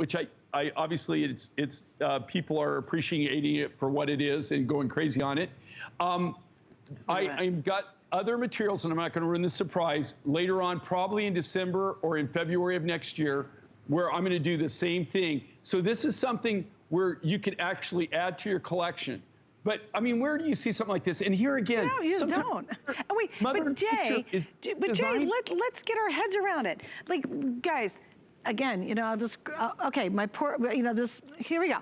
which I obviously it's people are appreciating it for what it is and going crazy on it. I've got other materials, and I'm not going to ruin the surprise, later on, probably in December or in February of next year, where I'm going to do the same thing. So this is something where you could actually add to your collection. But I mean, where do you see something like this? And here again, no, you just don't. Wait, but Jay, let's get our heads around it. Like, guys, again, you know, I'll just okay. My poor, you know, this. Here we go.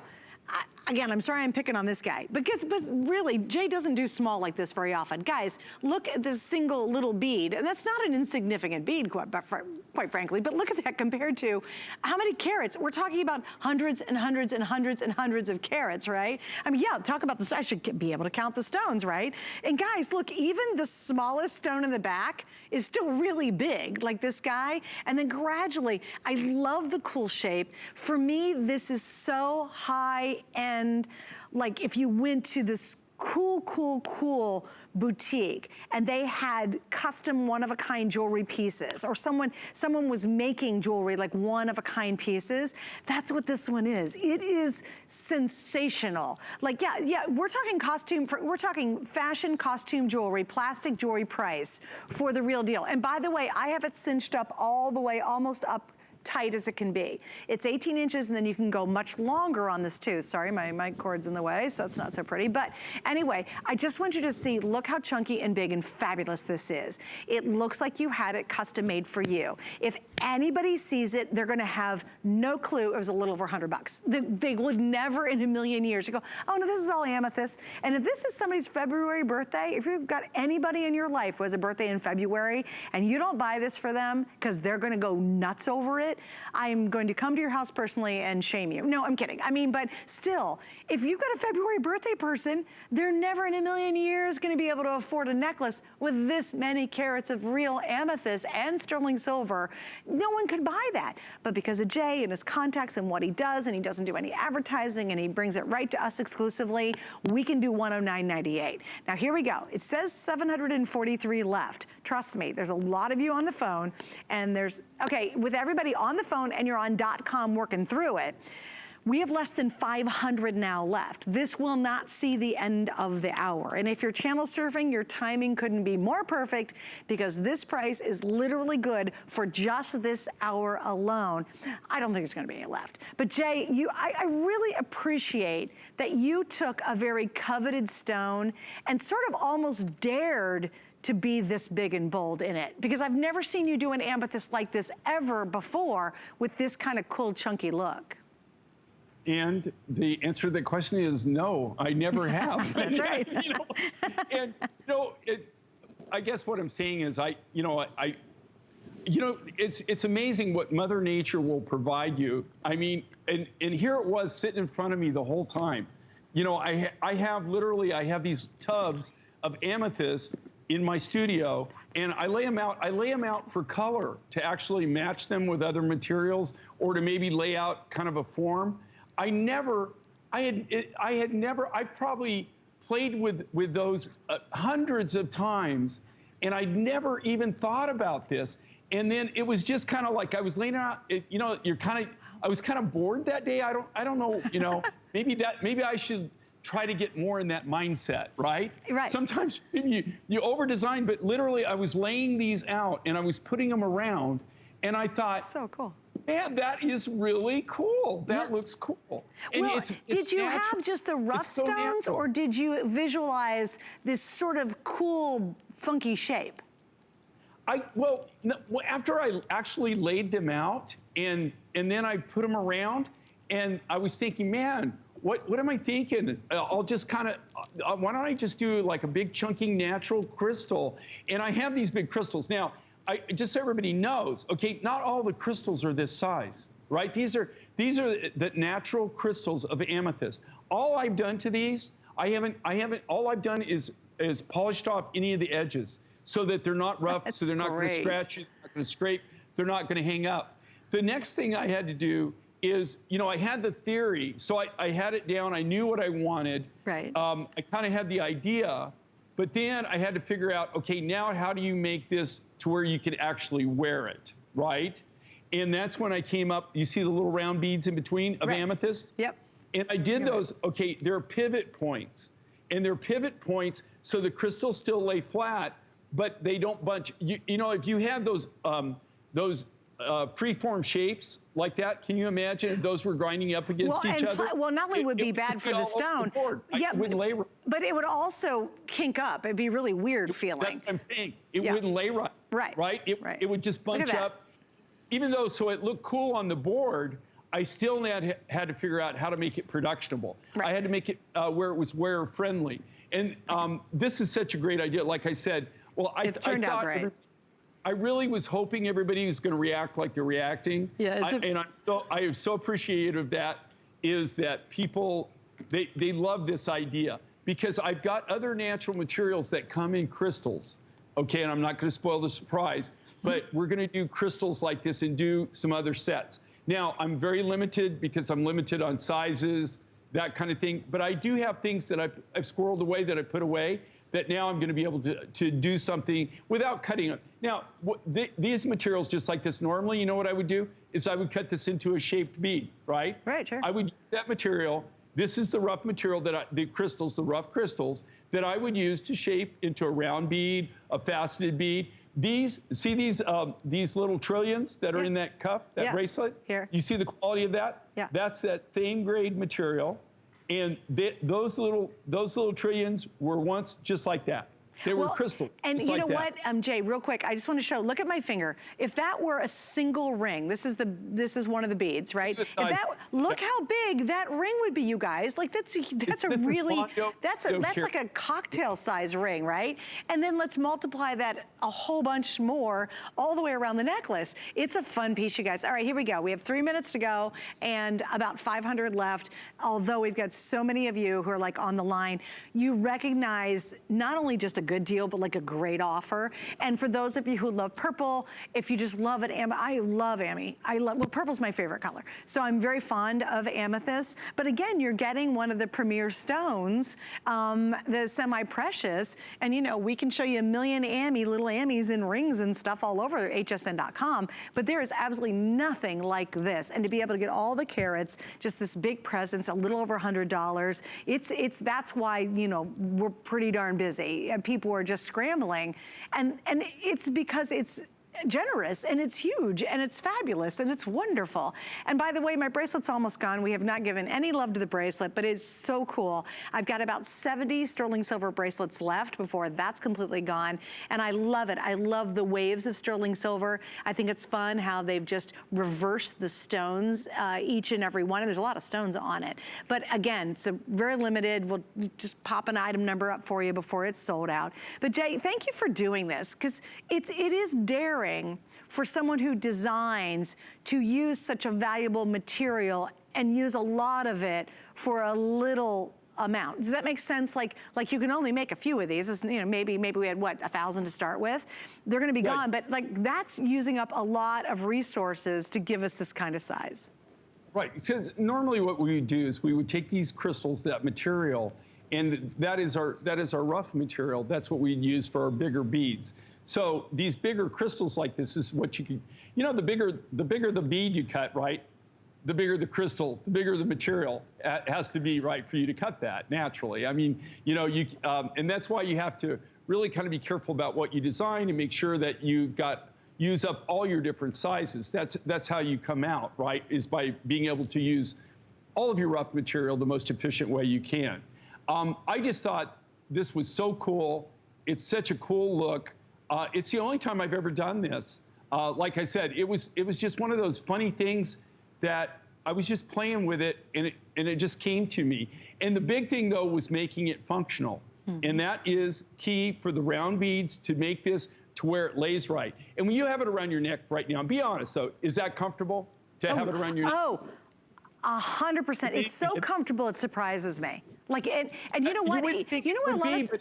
Again, I'm sorry I'm picking on this guy, but really, Jay doesn't do small like this very often. Guys, look at this single little bead, and that's not an insignificant bead, quite frankly, but look at that compared to how many carats. We're talking about hundreds and hundreds and hundreds and hundreds of carats, right? I mean, yeah, talk about this. I should be able to count the stones, right? And guys, look, even the smallest stone in the back is still really big, like this guy. And then gradually, I love the cool shape. For me, this is so high end. Like if you went to this cool boutique and they had custom one-of-a-kind jewelry pieces, or someone was making jewelry like one-of-a-kind pieces, that's what this one is. It is sensational. Like, yeah, we're talking we're talking fashion costume jewelry, plastic jewelry price for the real deal. And by the way, I have it cinched up all the way, almost up tight as it can be. It's 18 inches, and then you can go much longer on this too. Sorry, my cord's in the way, so it's not so pretty. But anyway, I just want you to see, look how chunky and big and fabulous this is. It looks like you had it custom made for you. If anybody sees it, they're gonna have no clue it was a little over $100. They would never in a million years go, oh no, this is all amethyst. And if this is somebody's February birthday, if you've got anybody in your life who has a birthday in February and you don't buy this for them because they're gonna go nuts over it, I'm going to come to your house personally and shame you. No, I'm kidding. I mean, but still, if you've got a February birthday person, they're never in a million years going to be able to afford a necklace with this many carats of real amethyst and sterling silver. No one could buy that. But because of Jay and his contacts and what he does, and he doesn't do any advertising, and he brings it right to us exclusively, we can do $109.98. Now here we go. It says 743 left. Trust me, there's a lot of you on the phone, and there's, okay, with everybody on the phone and you're on .com working through it, we have less than 500 now left. This will not see the end of the hour. And if you're channel surfing, your timing couldn't be more perfect, because this price is literally good for just this hour alone. I don't think there's gonna be any left. But Jay, I really appreciate that you took a very coveted stone and sort of almost dared to be this big and bold in it, because I've never seen you do an amethyst like this ever before with this kind of cool chunky look. And the answer to that question is no, I never have. That's right. I guess what I'm saying is it's amazing what Mother Nature will provide you. I mean, and here it was sitting in front of me the whole time. You know, I have these tubs of amethyst in my studio, and I lay them out for color to actually match them with other materials, or to maybe lay out kind of a form. I probably played with those hundreds of times, and I'd never even thought about this. And then it was just kind of like I was laying out, I was kind of bored that day. I don't know, maybe I should try to get more in that mindset, right? Right. Sometimes you over-design, but literally I was laying these out and I was putting them around, and I thought, so cool. Man, that is really cool. That looks cool. And well, did you have just the rough stones, or did you visualize this sort of cool, funky shape? Well, after I actually laid them out and then I put them around, and I was thinking, man, what am I thinking? I'll just kind of, why don't I just do like a big chunking natural crystal? And I have these big crystals. Now, just so everybody knows, okay, not all the crystals are this size, right? These are the natural crystals of amethyst. All I've done to these, all I've done is polished off any of the edges so that they're not rough, so they're not going to scratch, they're not going to scrape, they're not going to hang up. The next thing I had to do is, I had the theory, so I had it down, I knew what I wanted. Right. I kind of had the idea, but then I had to figure out, okay, now how do you make this to where you can actually wear it, right? And that's when I came up, you see the little round beads in between of amethyst? Yep. And I did those, okay, there are pivot points. And they're pivot points so the crystals still lay flat, but they don't bunch. You know, if you had those free-form shapes like that, can you imagine if those were grinding up against each other? Well, not only would it be bad for the stone, yeah, wouldn't lay right. But it would also kink up. It'd be really weird feeling. That's what I'm saying. It wouldn't lay right. Right. It would just bunch up. Even though, so it looked cool on the board, I still had to figure out how to make it productionable. I had to make it where it was wearer friendly. And this is such a great idea. Like I said, well, it turned out great. I really was hoping everybody was going to react like they're reacting. Yeah, I am so appreciative of that. Is that people they love this idea because I've got other natural materials that come in crystals. Okay, and I'm not going to spoil the surprise, but we're going to do crystals like this and do some other sets. Now, I'm very limited because I'm limited on sizes, that kind of thing. But I do have things that I've squirreled away that I put away that now I'm going to be able to do something without cutting it. Now, these materials, just like this, normally, you know what I would do? Is I would cut this into a shaped bead, right? Right, sure. I would use that material. This is the rough material the crystals, the rough crystals, that I would use to shape into a round bead, a faceted bead. See these little trillions that are in that cuff, that bracelet? Here. You see the quality of that? Yeah. That's that same grade material. And those little trillions were once just like that. They were crystal. And you know what, Jay, real quick, I just want to show, look at my finger. If that were a single ring, this is one of the beads, right? Look how big that ring would be, you guys. Like that's like a cocktail size ring, right? And then let's multiply that a whole bunch more all the way around the necklace. It's a fun piece, you guys. All right, here we go. We have 3 minutes to go and about 500 left. Although we've got so many of you who are like on the line, you recognize not only just a good deal, but like a great offer. And for those of you who love purple, if you just love it, I love Amy. Well, purple's my favorite color. So I'm very fond of amethyst. But again, you're getting one of the premier stones, the semi-precious. And you know, we can show you a million little Ammies in rings and stuff all over hsn.com. But there is absolutely nothing like this. And to be able to get all the carats, just this big presence, a little over $100. That's why, you know, we're pretty darn busy. And people are just scrambling, and it's because it's generous and it's huge and it's fabulous and it's wonderful. And by the way, my bracelet's almost gone. We have not given any love to the bracelet, but it's so cool. I've got about 70 sterling silver bracelets left before that's completely gone. And I love it. I love the waves of sterling silver. I think it's fun how they've just reversed the stones, each and every one. And there's a lot of stones on it. But again, it's very limited. We'll just pop an item number up for you before it's sold out. But Jay, thank you for doing this, because it is daring for someone who designs to use such a valuable material and use a lot of it for a little amount. Does that make sense? Like you can only make a few of these. It's, you know, maybe we had what, 1,000 to start with. They're going to be gone, but like that's using up a lot of resources to give us this kind of size. Right. Because normally what we would do is we would take these crystals, that material, and that is our rough material. That's what we'd use for our bigger beads. So these bigger crystals like this is what you can, you know, the bigger the bead you cut, right? The bigger the crystal, the bigger the material. It has to be right for you to cut that naturally. I mean, you know, and that's why you have to really kind of be careful about what you design and make sure that you've use up all your different sizes. That's how you come out, right? Is by being able to use all of your rough material the most efficient way you can. I just thought this was so cool. It's such a cool look. It's the only time I've ever done this. Like I said, it was just one of those funny things that I was just playing with it, and it just came to me. And the big thing, though, was making it functional. And that is key for the round beads to make this to where it lays right. And when you have it around your neck right now, be honest, though, is that comfortable to have it around your neck? Oh, 100%. It's so comfortable, it surprises me. Like, and you know what? You know what? A lot of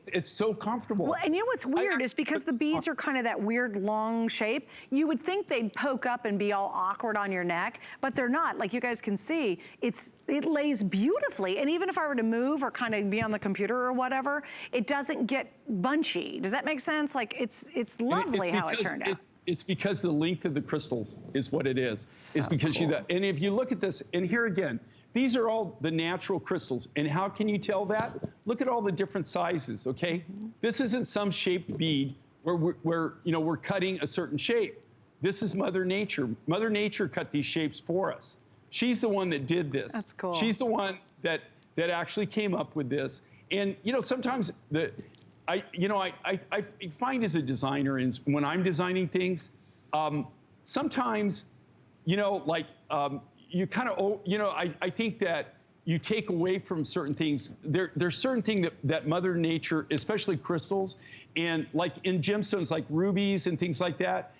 it's so comfortable. Well, and you know what's weird is because the beads are kind of that weird long shape. You would think they'd poke up and be all awkward on your neck, but they're not. Like you guys can see, it lays beautifully. And even if I were to move or kind of be on the computer or whatever, it doesn't get bunchy. Does that make sense? Like it's lovely how it turned out. It's because the length of the crystals is what it is. So it's because cool. and if you look at this, and here again, these are all the natural crystals. And how can you tell that? Look at all the different sizes, okay? This isn't some shaped bead where we're cutting a certain shape. This is Mother Nature. Mother Nature cut these shapes for us. She's the one that did this. That's cool. She's the one that actually came up with this. And sometimes I find as a designer, and when I'm designing things, sometimes, you kind of, I think that you take away from certain things. There's certain things that Mother Nature, especially crystals, and like in gemstones like rubies and things like that,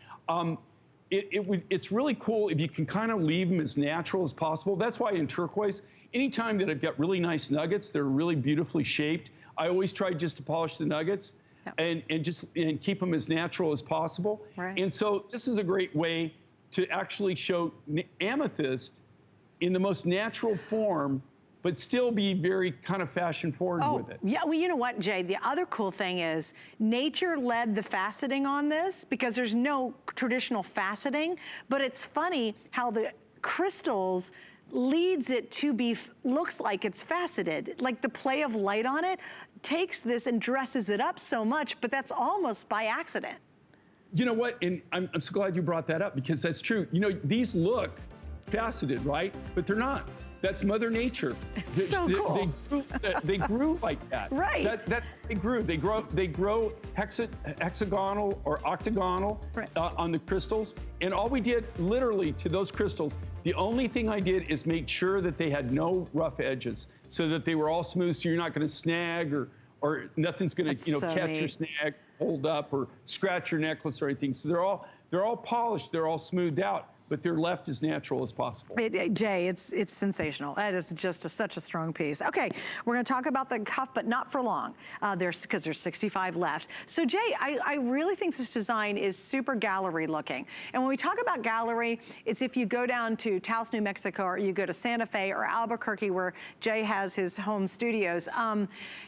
it's really cool if you can kind of leave them as natural as possible. That's why in turquoise, anytime that I've got really nice nuggets, they're really beautifully shaped, I always try just to polish the nuggets. Yep. and keep them as natural as possible. Right. And so this is a great way to actually show amethyst in the most natural form, but still be very kind of fashion forward with it. Yeah, well, you know what, Jay? The other cool thing is nature led the faceting on this because there's no traditional faceting, but it's funny how the crystals leads it to be, looks like it's faceted. Like the play of light on it takes this and dresses it up so much, but that's almost by accident. You know what, and I'm so glad you brought that up because that's true. These look faceted, right? But they're not. That's Mother Nature. It's so cool. They grew like that. Right. They grew. They grow hexagonal or octagonal on the crystals. And all we did, literally, to those crystals, the only thing I did is make sure that they had no rough edges, so that they were all smooth, so you're not going to snag or nothing's going to catch your snag, hold up, or scratch your necklace or anything. So they're all polished. They're all smoothed out, but they're left as natural as possible. Jay, it's sensational. That is just such a strong piece. Okay, we're going to talk about the cuff, but not for long. Because there's 65 left. So Jay, I really think this design is super gallery looking. And when we talk about gallery, it's if you go down to Taos, New Mexico, or you go to Santa Fe or Albuquerque, where Jay has his home studios.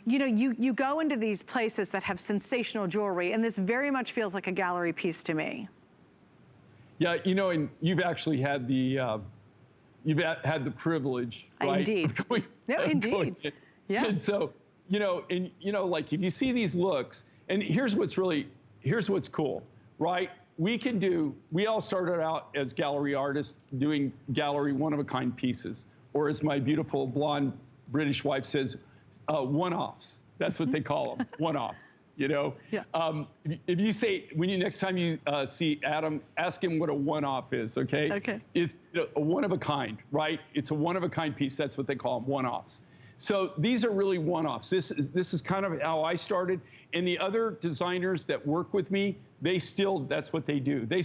You go into these places that have sensational jewelry, and this very much feels like a gallery piece to me. Yeah, and you've actually had the privilege, right? Indeed. Indeed. Yeah. And so, like if you see these looks, and here's what's cool, right? We all started out as gallery artists doing gallery one-of-a-kind pieces, or as my beautiful blonde British wife says, one-offs. That's what they call them, one-offs. Yeah. If you say, next time you see Adam, ask him what a one-off is, okay? Okay. It's a one-of-a-kind, right? It's a one-of-a-kind piece. That's what they call them, one-offs. So these are really one-offs. This is kind of how I started. And the other designers that work with me, that's what they do. They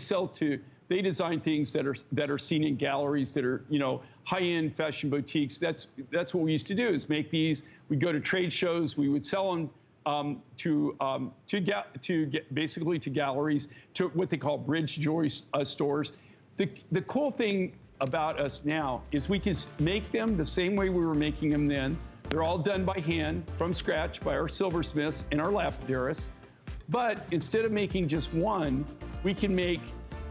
design things that are seen in galleries, that are, high-end fashion boutiques. That's what we used to do, is make these. We'd go to trade shows. We would sell them basically to galleries, to what they call bridge jewelry stores. The cool thing about us now is we can make them the same way we were making them then. They're all done by hand, from scratch, by our silversmiths and our lapidarists. But instead of making just one, we can make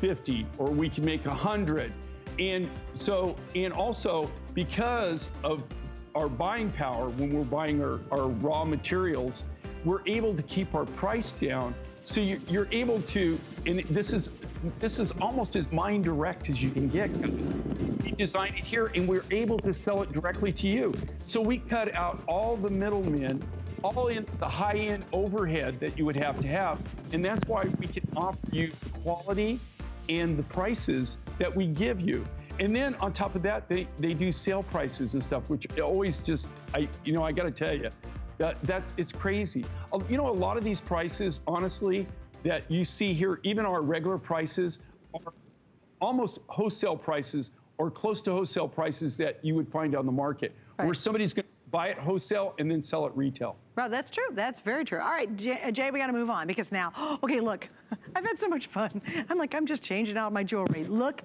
50, or we can make 100. And also because of our buying power, when we're buying our raw materials, we're able to keep our price down. So you're able to, and this is almost as mind direct as you can get. We design it here, and we're able to sell it directly to you. So we cut out all the middlemen, all in the high-end overhead that you would have to have, and that's why we can offer you quality and the prices that we give you. And then on top of that, they do sale prices and stuff, which always just, I got to tell you, it's crazy. A lot of these prices, honestly, that you see here, even our regular prices, are almost wholesale prices or close to wholesale prices that you would find on the market, where somebody's going to buy it wholesale and then sell it retail. Well, that's true. That's very true. All right, Jay, we got to move on, because now, okay, look, I've had so much fun. I'm just changing out my jewelry. Look.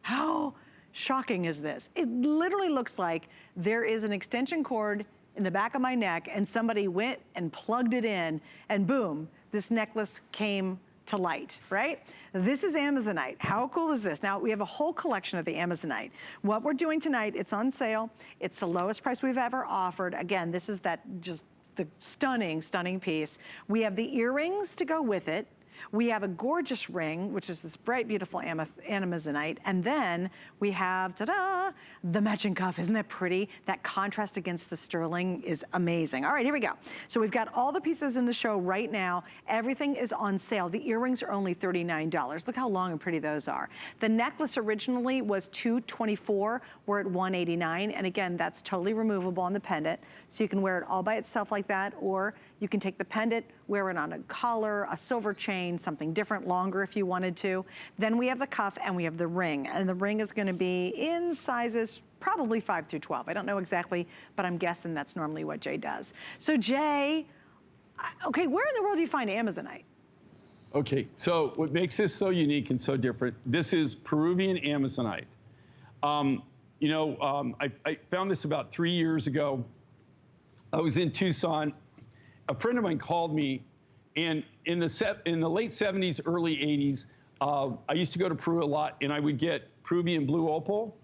How shocking is this? It literally looks like there is an extension cord in the back of my neck, and somebody went and plugged it in, and boom, this necklace came to light, right? This is Amazonite. How cool is this? Now, we have a whole collection of the Amazonite. What we're doing tonight, it's on sale. It's the lowest price we've ever offered. Again, this is that just the stunning, stunning piece. We have the earrings to go with it. We have a gorgeous ring, which is this bright, beautiful Amazonite. And then we have, ta-da, the matching cuff. Isn't that pretty? That contrast against the sterling is amazing. All right, here we go. So we've got all the pieces in the show right now. Everything is on sale. The earrings are only $39. Look how long and pretty those are. The necklace originally was $224. We're at $189. And again, that's totally removable on the pendant. So you can wear it all by itself like that, or you can take the pendant, wear it on a collar, a silver chain, something different, longer if you wanted to. Then we have the cuff and we have the ring. And the ring is gonna be in sizes probably 5 through 12. I don't know exactly, but I'm guessing that's normally what Jay does. So Jay, okay, where in the world do you find Amazonite? Okay, so what makes this so unique and so different, this is Peruvian Amazonite. I found this about 3 years ago. I was in Tucson. A friend of mine called me, and in the late 70s, early 80s, I used to go to Peru a lot, and I would get Peruvian blue opal,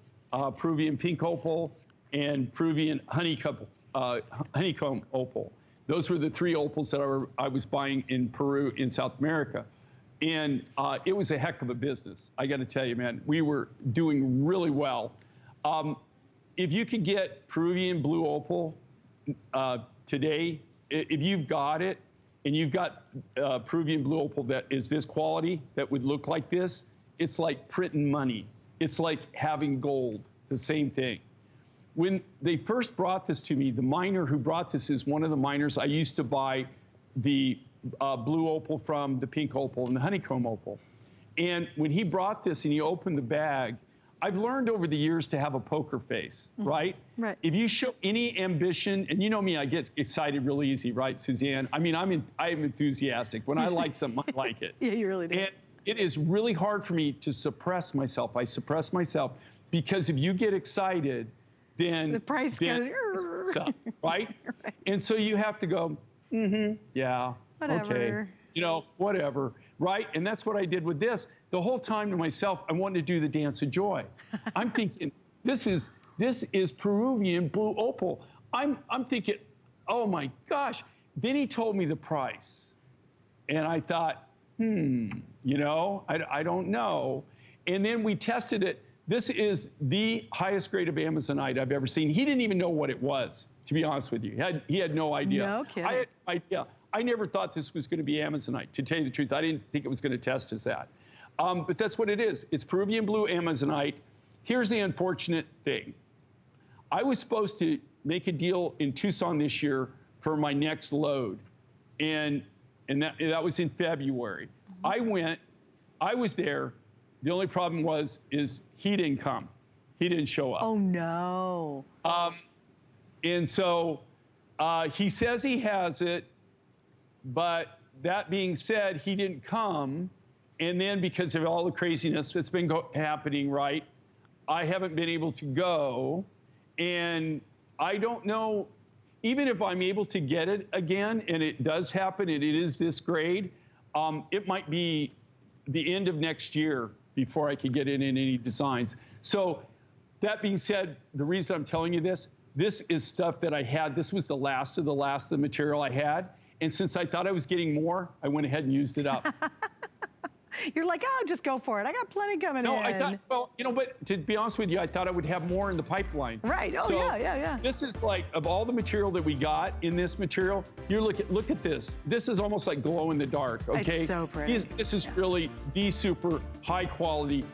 Peruvian pink opal, and Peruvian honeycomb opal. Those were the 3 opals that I was buying in Peru, in South America. And it was a heck of a business. I got to tell you, man, we were doing really well. If you could get Peruvian blue opal today, if you've got it, and you've got Peruvian blue opal that is this quality, that would look like this, it's like printing money. It's like having gold, the same thing. When they first brought this to me, the miner who brought this is one of the miners I used to buy the blue opal from, the pink opal, and the honeycomb opal. And when he brought this and he opened the bag, I've learned over the years to have a poker face, right? Right. If you show any ambition, and you know me, I get excited real easy, right, Suzanne? I mean, I'm enthusiastic. When I like something, I like it. Yeah, you really do. And it is really hard for me to suppress myself. I suppress myself because if you get excited, then the price goes up, right? Right? And so you have to go, yeah, whatever. Okay, whatever, right? And that's what I did with this. The whole time to myself, I wanted to do the dance of joy. I'm thinking, this is Peruvian blue opal. I'm thinking, oh my gosh. Then he told me the price. And I thought, I don't know. And then we tested it. This is the highest grade of Amazonite I've ever seen. He didn't even know what it was, to be honest with you. He had no idea. No kidding. I had no idea. I never thought this was going to be Amazonite. To tell you the truth, I didn't think it was going to test as that. But that's what it is. It's Peruvian blue Amazonite. Here's the unfortunate thing. I was supposed to make a deal in Tucson this year for my next load. And that was in February. I went, I was there. The only problem is he didn't come. He didn't show up. Oh no. And so he says he has it, but that being said, he didn't come. And then because of all the craziness that's been happening, right, I haven't been able to go. And I don't know, even if I'm able to get it again, and it does happen, and it is this grade, it might be the end of next year before I can get it in any designs. So that being said, the reason I'm telling you this is stuff that I had. This was the last of the material I had. And since I thought I was getting more, I went ahead and used it up. You're like, oh, just go for it. I got plenty coming in. No, I thought, well, but to be honest with you, I thought I would have more in the pipeline. Right, oh, so yeah. This is like, of all the material that we got in this material, look at this. This is almost like glow in the dark, okay? It's so pretty. This is really the super high quality.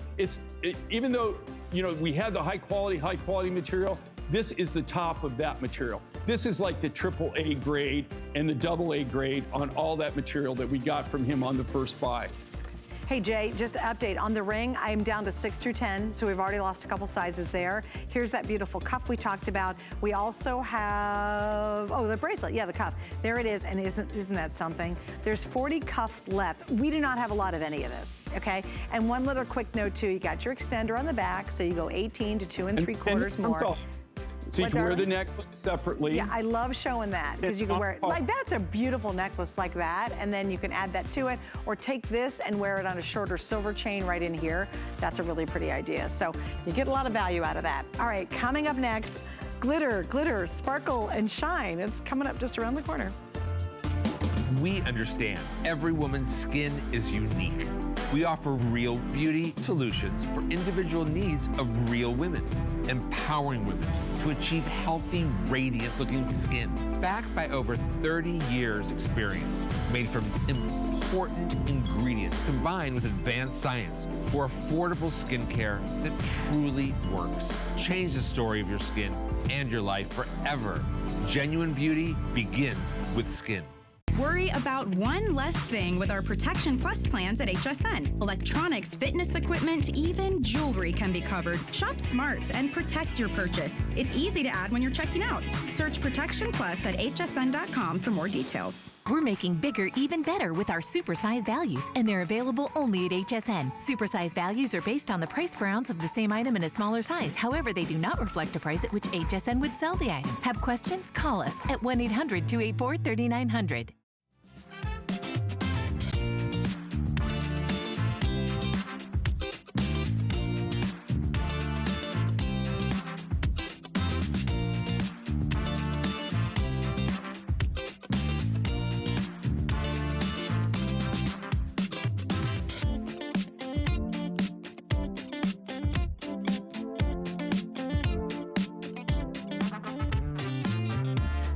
Even though, we had the high quality material, this is the top of that material. This is like the AAA grade and the AA grade on all that material that we got from him on the first buy. Hey Jay, just an update on the ring. I'm down to 6 through 10, so we've already lost a couple sizes there. Here's that beautiful cuff we talked about. We also have, the bracelet, the cuff. There it is, and isn't that something? There's 40 cuffs left. We do not have a lot of any of this, okay? And one little quick note too, you got your extender on the back, so you go 18 to 2 3/4 more. So you can wear the necklace separately. Yeah, I love showing that because you can wear it. Like, that's a beautiful necklace like that, and then you can add that to it, or take this and wear it on a shorter silver chain right in here. That's a really pretty idea. So you get a lot of value out of that. All right, coming up next, glitter, glitter, sparkle, and shine. It's coming up just around the corner. We understand every woman's skin is unique. We offer real beauty solutions for individual needs of real women, empowering women to achieve healthy, radiant-looking skin. Backed by over 30 years experience, made from important ingredients combined with advanced science for affordable skincare that truly works. Change the story of your skin and your life forever. Genuine beauty begins with skin. Worry about one less thing with our Protection Plus plans at HSN. Electronics, fitness equipment, even jewelry can be covered. Shop smarts and protect your purchase. It's easy to add when you're checking out. Search Protection Plus at hsn.com for more details. We're making bigger even better with our supersize values, and they're available only at HSN. Supersize values are based on the price per ounce of the same item in a smaller size. However, they do not reflect a price at which HSN would sell the item. Have questions? Call us at 1-800-284-3900.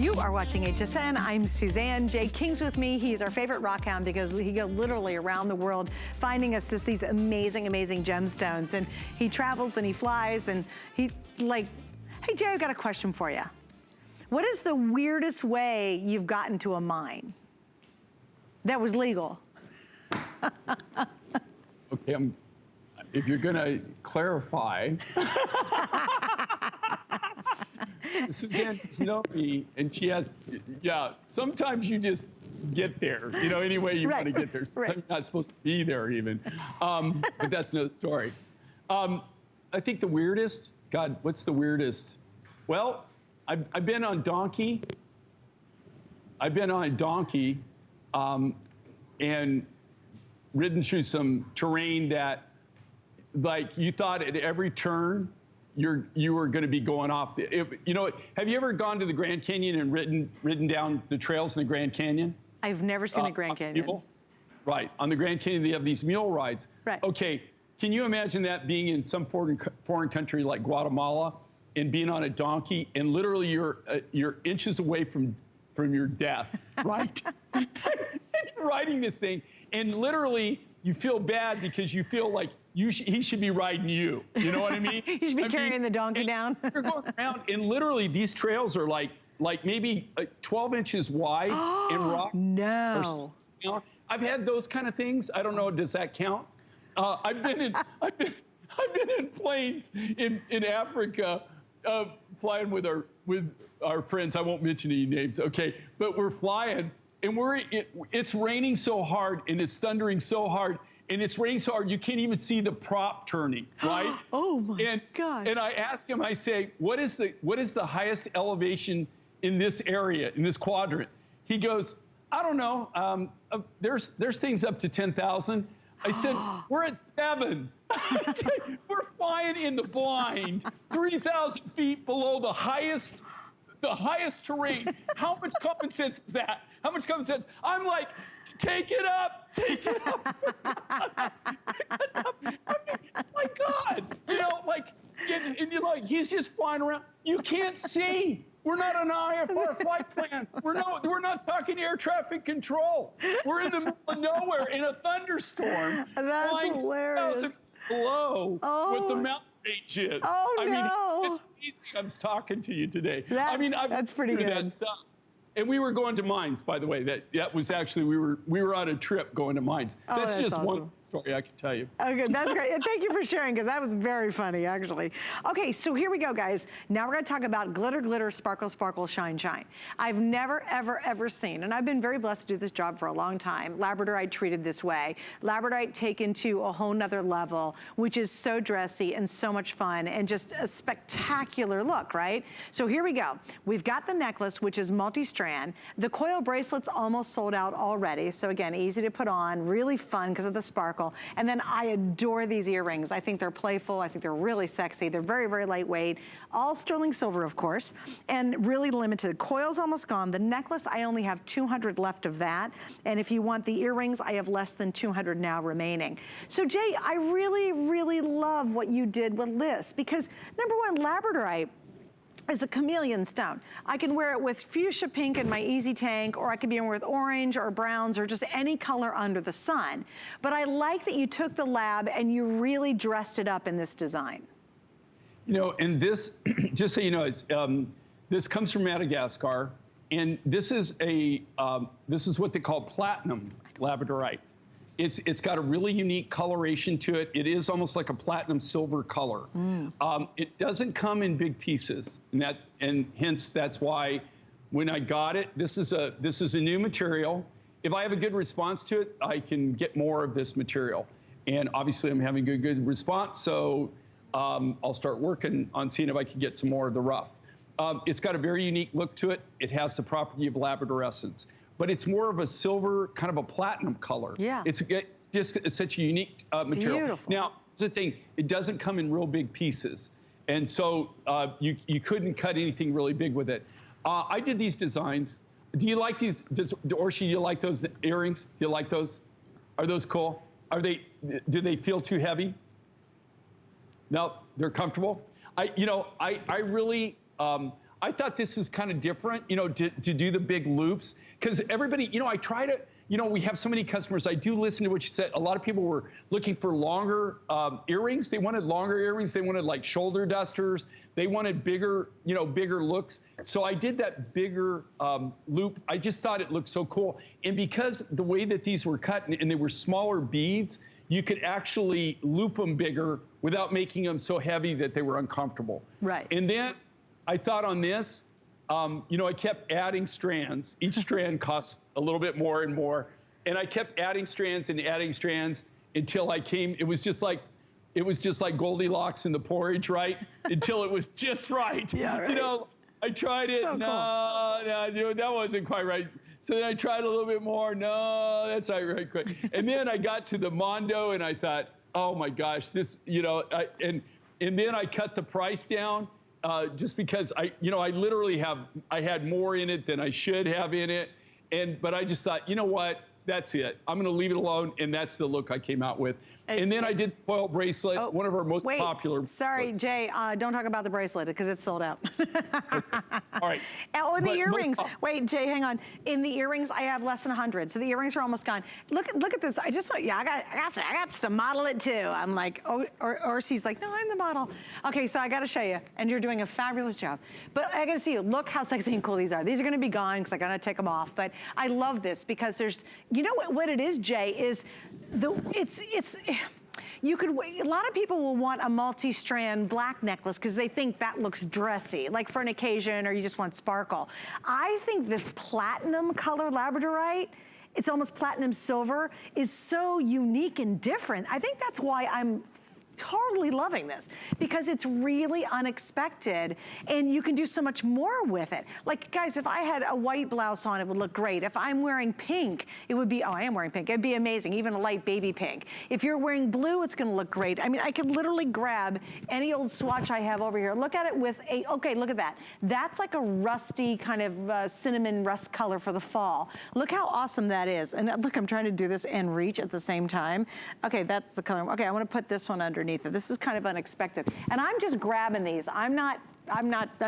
You are watching HSN. I'm Suzanne. Jay King's with me. He's our favorite rock hound because he goes literally around the world finding us just these amazing, amazing gemstones. And he travels and he flies and he like, hey Jay, I've got a question for you. What is the weirdest way you've gotten to a mine that was legal? Okay, if you're gonna clarify. Suzanne doesn't know me, and she has, yeah, sometimes you just get there, you know, any way you want to get there. Sometimes you're not supposed to be there even, but that's no story. I think the weirdest, God, what's the weirdest? Well, I've been on donkey. I've been on a donkey and ridden through some terrain that, like, you thought at every turn, you were going to be going off. You know, have you ever gone to the Grand Canyon and ridden down the trails in the Grand Canyon? I've never seen a Grand Canyon. Right, on the Grand Canyon they have these mule rides. Right. Okay, can you imagine that being in some foreign country like Guatemala and being on a donkey and literally you're inches away from your death, right? And you're riding this thing and literally you feel bad because you feel like he should be riding you. You know what I mean? You should be carrying the donkey down. You're going around, and literally these trails are like maybe 12 inches wide and rock. No. I've had those kind of things. I don't know. Does that count? I've been in planes in Africa, flying with our friends. I won't mention any names. Okay, but we're flying, and it's raining so hard, and it's thundering so hard. And it's raining so hard, you can't even see the prop turning, right? Oh my gosh. And I ask him, I say, what is the highest elevation in this area, in this quadrant? He goes, I don't know. There's things up to 10,000. I said, we're at 7. We're flying in the blind, 3,000 feet below the highest terrain. How much common sense is that? How much common sense? I'm like, take it up, take it up. I mean, my God, you know, like, and you're like, he's just flying around. You can't see. We're not on IFR flight plan. We're not talking air traffic control. We're in the middle of nowhere in a thunderstorm. That's hilarious. Below what the mountain range is. Oh, I no. mean, it's amazing I'm talking to you today. That's pretty good. That stuff. And we were going to mines, by the way. That was actually we were on a trip going to mines. Oh, that's just awesome. one story I can tell you. Okay, that's great. And thank you for sharing, because that was very funny, actually. Okay, so here we go, guys. Now we're going to talk about glitter, glitter, sparkle, sparkle, shine, shine. I've never, ever, ever seen, and I've been very blessed to do this job for a long time, Labradorite treated this way. Labradorite taken to a whole nother level, which is so dressy and so much fun and just a spectacular look, right? So here we go. We've got the necklace, which is multi-strand. The coil bracelet's almost sold out already. So again, easy to put on, really fun because of the sparkle. And then I adore these earrings. I think they're playful. I think they're really sexy. They're very, very lightweight. All sterling silver, of course, and really limited. Coil's almost gone. The necklace, I only have 200 left of that. And if you want the earrings, I have less than 200 now remaining. So Jay, I really, really love what you did with this because number one, Labradorite is a chameleon stone. I can wear it with fuchsia pink in my Easy Tank, or I could be wearing it with orange or browns or just any color under the sun. But I like that you took the lab and you really dressed it up in this design. You know, and this, just so you know, it's, this comes from Madagascar, and this is what they call platinum Labradorite. It's got a really unique coloration to it. It is almost like a platinum silver color. It doesn't come in big pieces, and hence that's why when I got it, this is a new material. If I have a good response to it, I can get more of this material. And obviously I'm having a good response, so I'll start working on seeing if I can get some more of the rough. It's got a very unique look to it. It has the property of labradorescence, but it's more of a silver, kind of a platinum color. Yeah. It's such a unique material. Beautiful. Now, here's the thing, it doesn't come in real big pieces. And so you couldn't cut anything really big with it. I did these designs. Do you like these, Orshi, do you like those earrings? Do you like those? Are those cool? Do they feel too heavy? No, they're comfortable. I really, I thought this is kind of different, to do the big loops, because everybody, I try to, we have so many customers. I do listen to what you said. A lot of people were looking for longer earrings. They wanted longer earrings. They wanted like shoulder dusters. They wanted bigger, bigger looks. So I did that bigger loop. I just thought it looked so cool. And because the way that these were cut and they were smaller beads, you could actually loop them bigger without making them so heavy that they were uncomfortable. Right. And then I thought on this, I kept adding strands. Each strand costs a little bit more and more. And I kept adding strands until it was just like Goldilocks in the porridge, right? Until it was just right. Yeah, right. I tried it. So No, that wasn't quite right. So then I tried a little bit more. No, that's not right. Quick. And then I got to the Mondo and I thought, oh my gosh, this, and then I cut the price down. Just because I literally had more in it than I should have in it. But I just thought, you know what? That's it. I'm going to leave it alone. And that's the look I came out with. And then I did the foil bracelet, one of our most popular. Sorry, Jay, don't talk about the bracelet because it's sold out. All right. Oh, and the earrings. Wait, Jay, hang on. In the earrings, I have less than 100. So the earrings are almost gone. Look at this. I just thought, I got to model it too. I'm like, or she's like, no, I'm the model. Okay, so I got to show you. And you're doing a fabulous job. But I got to see you. Look how sexy and cool these are. These are going to be gone because I got to take them off. But I love this because there's, what it is, Jay, is a lot of people will want a multi-strand black necklace because they think that looks dressy, like for an occasion, or you just want sparkle. I think this platinum color Labradorite, it's almost platinum silver, is so unique and different. I think that's why I'm totally loving this, because it's really unexpected and you can do so much more with it. Like, guys, if I had a white blouse on, it would look great. If I'm wearing pink, it would be, I am wearing pink, it'd be amazing, even a light baby pink. If you're wearing blue, it's gonna look great. I mean, I could literally grab any old swatch I have over here. Look at it with okay, look at that. That's like a rusty kind of cinnamon rust color for the fall. Look how awesome that is. And look, I'm trying to do this and reach at the same time. Okay, that's the color. Okay, I wanna put this one underneath it. This is kind of unexpected. And I'm just grabbing these. I'm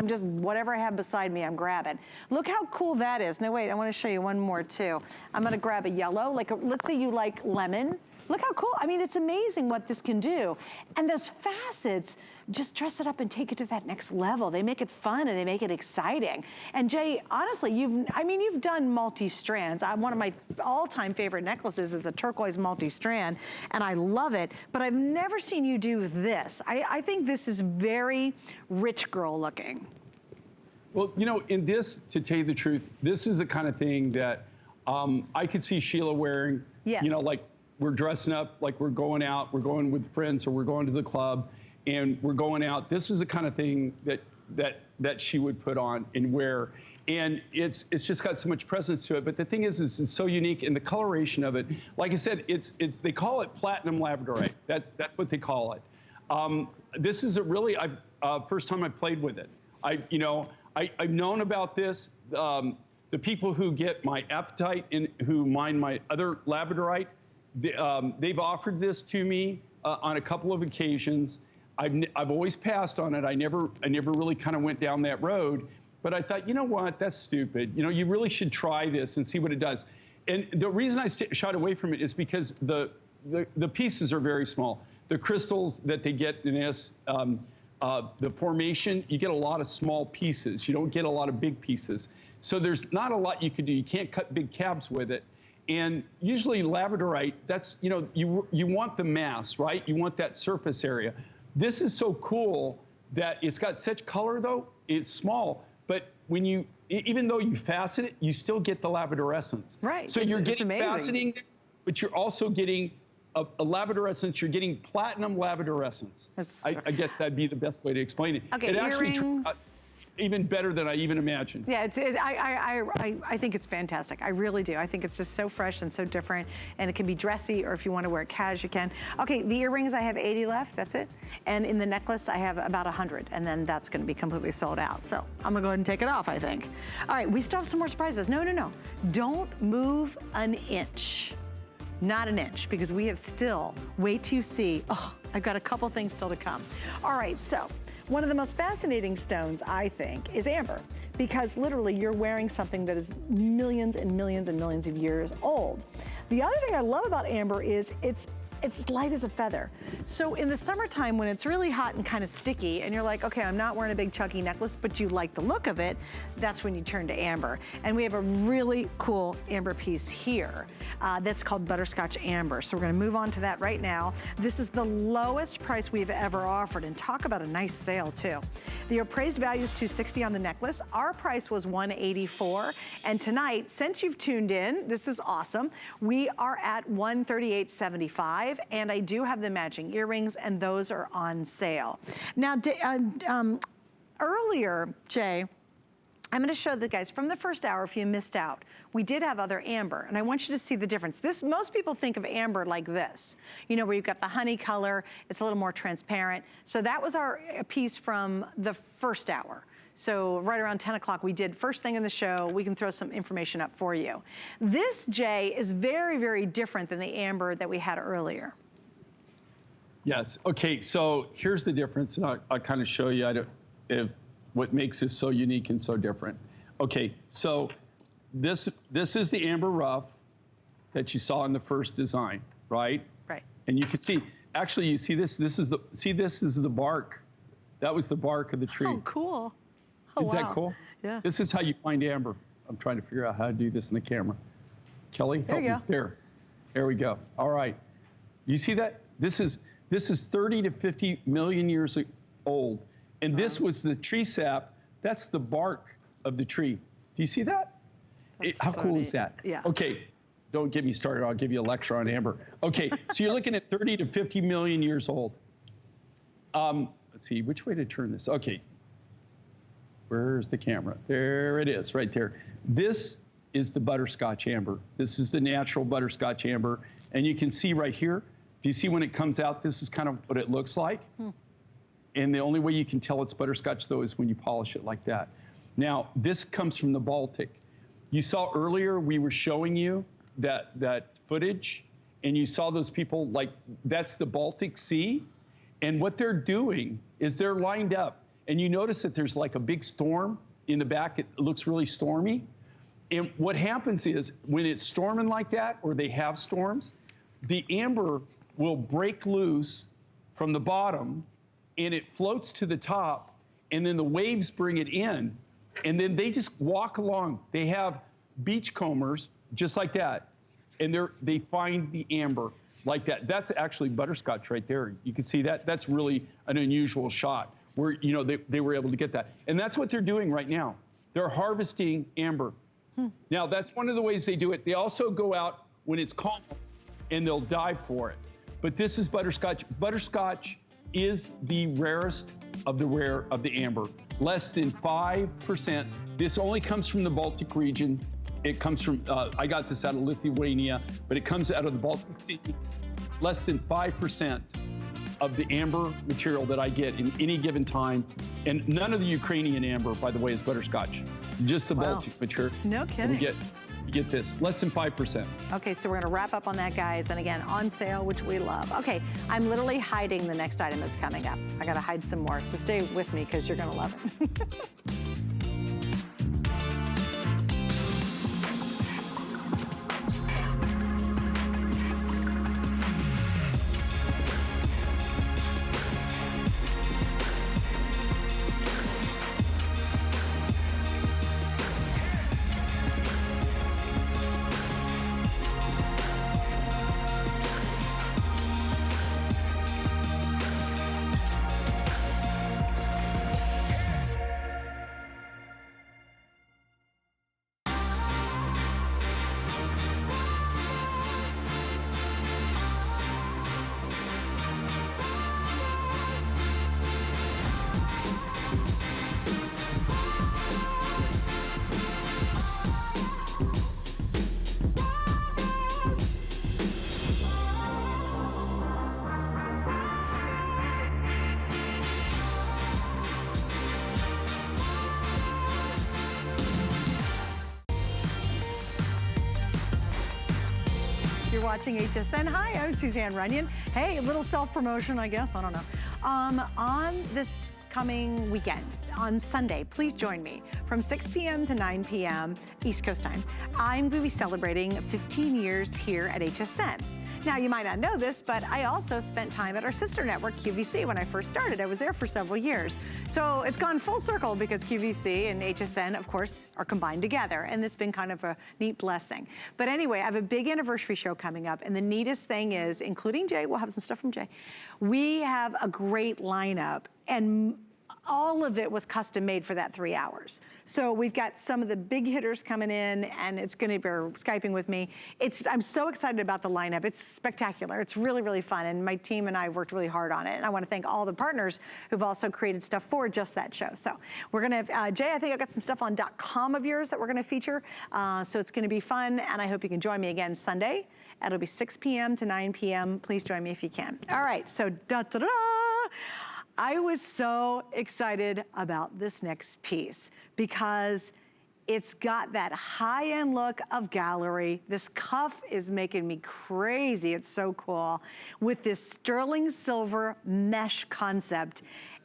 just, whatever I have beside me, I'm grabbing. Look how cool that is. Now wait, I wanna show you one more too. I'm gonna grab a yellow, let's say you like lemon. Look how cool, I mean, it's amazing what this can do. And those facets just dress it up and take it to that next level. They make it fun and they make it exciting. And Jay, honestly, you've done multi-strands. One of my all-time favorite necklaces is a turquoise multi-strand, and I love it, but I've never seen you do this. I think this is very rich girl looking. Well, you know, in this, to tell you the truth, this is the kind of thing that I could see Sheila wearing. Yes. You know, like we're dressing up, like we're going out, we're going with friends, or we're going to the club, and we're going out. This is the kind of thing that she would put on and wear. And it's just got so much presence to it. But the thing is it's so unique, and the coloration of it, like I said, they call it platinum labradorite. That's what they call it. This is a really, first time I played with it. I've known about this. The people who get my apatite and who mine my other labradorite, they've offered this to me on a couple of occasions. I've always passed on it. I never really kind of went down that road. But I thought, you know what, that's stupid. You know, you really should try this and see what it does. And the reason I shied away from it is because the pieces are very small. The crystals that they get in this, the formation, you get a lot of small pieces. You don't get a lot of big pieces. So there's not a lot you could do. You can't cut big cabs with it. And usually labradorite, that's, you know, you want the mass, right? You want that surface area. This is so cool that it's got such color though, it's small. But when you, even though you fasten it, you still get the labradorescence. Right. So you're getting faceting, but you're also getting a labradorescence. You're getting platinum labradorescence. I guess that'd be the best way to explain it. Okay, it earrings. Even better than I even imagined. Yeah, I think it's fantastic. I really do. I think it's just so fresh and so different, and it can be dressy, or if you want to wear it cash, you can. Okay, the earrings, I have 80 left, that's it. And in the necklace, I have about 100, and then that's going to be completely sold out. So I'm going to go ahead and take it off, I think. All right, we still have some more surprises. No. Don't move an inch. Not an inch, because we have still, wait till you see, I've got a couple things still to come. All right, so one of the most fascinating stones, I think, is amber, because literally you're wearing something that is millions and millions and millions of years old. The other thing I love about amber is it's light as a feather. So in the summertime when it's really hot and kind of sticky and you're like, okay, I'm not wearing a big chunky necklace, but you like the look of it, that's when you turn to amber. And we have a really cool amber piece here that's called Butterscotch Amber. So we're gonna move on to that right now. This is the lowest price we've ever offered, and talk about a nice sale too. The appraised value is $260 on the necklace. Our price was $184. And tonight, since you've tuned in, this is awesome, we are at $138.75. And I do have the matching earrings, and those are on sale. Now, earlier, Jay, I'm gonna show the guys from the first hour, if you missed out, we did have other amber, and I want you to see the difference. Most people think of amber like this, you know, where you've got the honey color, it's a little more transparent. So that was our piece from the first hour. So right around 10 o'clock, we did first thing in the show. We can throw some information up for you. This, Jay, is very, very different than the amber that we had earlier. Yes. Okay. So here's the difference, and I'll kind of show you what makes this so unique and so different. Okay. So this is the amber rough that you saw in the first design, right? Right. And you can see, actually, you see this. This is the bark. That was the bark of the tree. Oh, cool. Oh, is that cool? Yeah. This is how you find amber. I'm trying to figure out how to do this in the camera. Kelly, help me. There we go. All right. You see that? This is 30 to 50 million years old. And this was the tree sap. That's the bark of the tree. Do you see that? How cool is that? Yeah. Okay. Don't get me started. I'll give you a lecture on amber. Okay. So you're looking at 30 to 50 million years old. Let's see, which way to turn this? Okay. Where's the camera? There it is, right there. This is the Butterscotch Amber. This is the natural Butterscotch Amber. And you can see right here, do you see when it comes out, this is kind of what it looks like? And the only way you can tell it's butterscotch, though, is when you polish it like that. Now, this comes from the Baltic. You saw earlier, we were showing you that footage, and you saw those people, like, that's the Baltic Sea. And what they're doing is they're lined up. And you notice that there's like a big storm in the back. It looks really stormy. And what happens is when it's storming like that, or they have storms, the amber will break loose from the bottom and it floats to the top, and then the waves bring it in, and then they just walk along. They have beach combers just like that, and they find the amber like that. That's actually butterscotch right there. You can see that. That's really an unusual shot where, you know, they were able to get that. And that's what they're doing right now. They're harvesting amber. Now, that's one of the ways they do it. They also go out when it's calm and they'll dive for it. But this is butterscotch. Butterscotch is the rarest of the rare of the amber. Less than 5%. This only comes from the Baltic region. It comes from, I got this out of Lithuania, but it comes out of the Baltic Sea. Less than 5% of the amber material that I get in any given time. And none of the Ukrainian amber, by the way, is butterscotch. Just the Baltic material. No kidding. You get this, less than 5%. Okay, so we're gonna wrap up on that, guys. And again, on sale, which we love. Okay, I'm literally hiding the next item that's coming up. I gotta hide some more, so stay with me because you're gonna love it. You're watching HSN. Hi, I'm Suzanne Runyon. Hey, a little self-promotion, I guess. I don't know. On this coming weekend, on Sunday, please join me from 6 p.m. to 9 p.m. East Coast time. I'm going to be celebrating 15 years here at HSN. Now, you might not know this, but I also spent time at our sister network, QVC, when I first started. I was there for several years. So it's gone full circle because QVC and HSN, of course, are combined together, and it's been kind of a neat blessing. But anyway, I have a big anniversary show coming up, and the neatest thing is, including Jay, we'll have some stuff from Jay, we have a great lineup, and all of it was custom made for that 3 hours. So we've got some of the big hitters coming in, and it's gonna be Skyping with me. I'm so excited about the lineup. It's spectacular. It's really, really fun, and my team and I have worked really hard on it. And I wanna thank all the partners who've also created stuff for just that show. So we're gonna have, Jay, I think I've got some stuff on .com of yours that we're gonna feature. So it's gonna be fun, and I hope you can join me again Sunday. It'll be 6 p.m. to 9 p.m. Please join me if you can. All right, so da-da-da. I was so excited about this next piece because it's got that high-end look of gallery. This cuff is making me crazy. It's so cool. With this sterling silver mesh concept.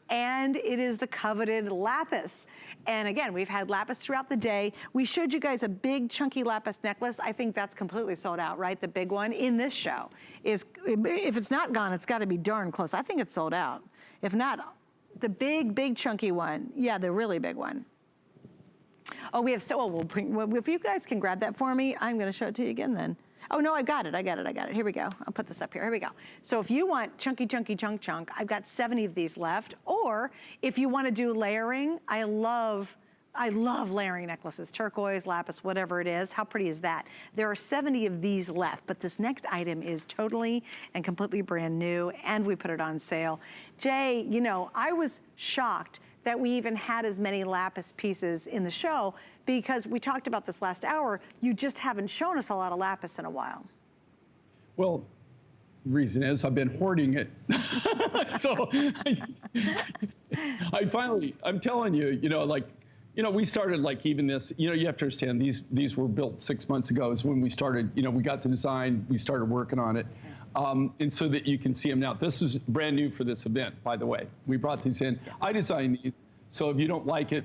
And it is the coveted lapis. And again, we've had lapis throughout the day. We showed you guys a big chunky lapis necklace. I think that's completely sold out, right? The big one in this show is, if it's not gone, it's gotta be darn close. I think it's sold out. If not, the big chunky one. Yeah, the really big one. Oh, we have, if you guys can grab that for me, I'm gonna show it to you again then. Oh no, I got it. Here we go. I'll put this up here. Here we go. So if you want chunky chunk, I've got 70 of these left. Or if you want to do layering, I love layering necklaces, turquoise, lapis, whatever it is. How pretty is that? There are 70 of these left, but this next item is totally and completely brand new, and we put it on sale. Jay, you know, I was shocked that we even had as many lapis pieces in the show, because we talked about this last hour, you just haven't shown us a lot of lapis in a while. Well, The reason is I've been hoarding it. So I'm telling you, we started like even this, you have to understand these were built 6 months ago is when we started, we got the design, we started working on it. And so that you can see them now. This is brand new for this event, by the way. We brought these in. I designed these, so if you don't like it,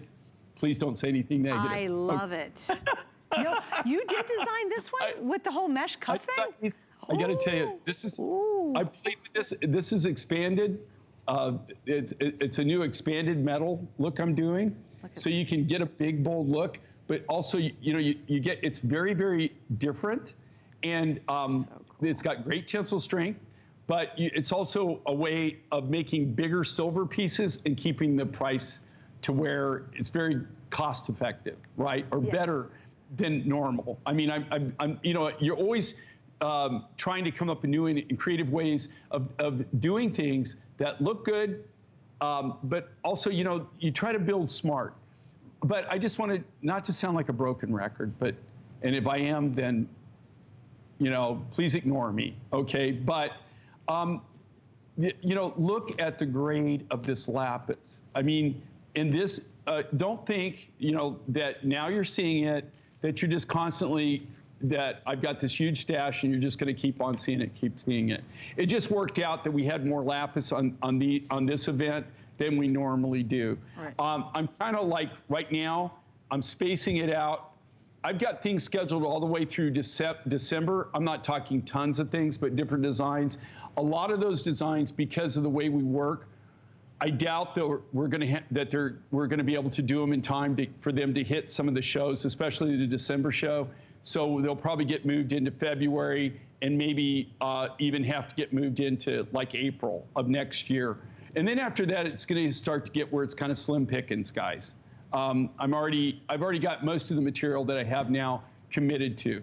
please don't say anything negative. I love it. No, you did design this one with the whole mesh cuff thing? I got to tell you, this is, I played with this. This is expanded it's a new expanded metal look I'm doing. So you can get a big, bold look, but also, you get, it's very, very different. And it's got great tensile strength, but it's also a way of making bigger silver pieces and keeping the price to where it's very cost effective, right? Or better than normal. I mean, I'm you're always trying to come up with new and creative ways of doing things that look good, but also, you try to build smart. But I just wanted not to sound like a broken record, and if I am, then, please ignore me, okay? But, look at the grade of this lapis. I mean, in this, don't think, that now you're seeing it, that you're just constantly, that I've got this huge stash and you're just going to keep on seeing it, keep seeing it. It just worked out that we had more lapis on this event than we normally do. Right. I'm kind of like, right now, I'm spacing it out. I've got things scheduled all the way through December. I'm not talking tons of things, but different designs. A lot of those designs, because of the way we work, I doubt that we're going to be able to do them in time for them to hit some of the shows, especially the December show. So they'll probably get moved into February and maybe even have to get moved into like April of next year. And then after that, it's going to start to get where it's kind of slim pickings, guys. I've already got most of the material that I have now committed to.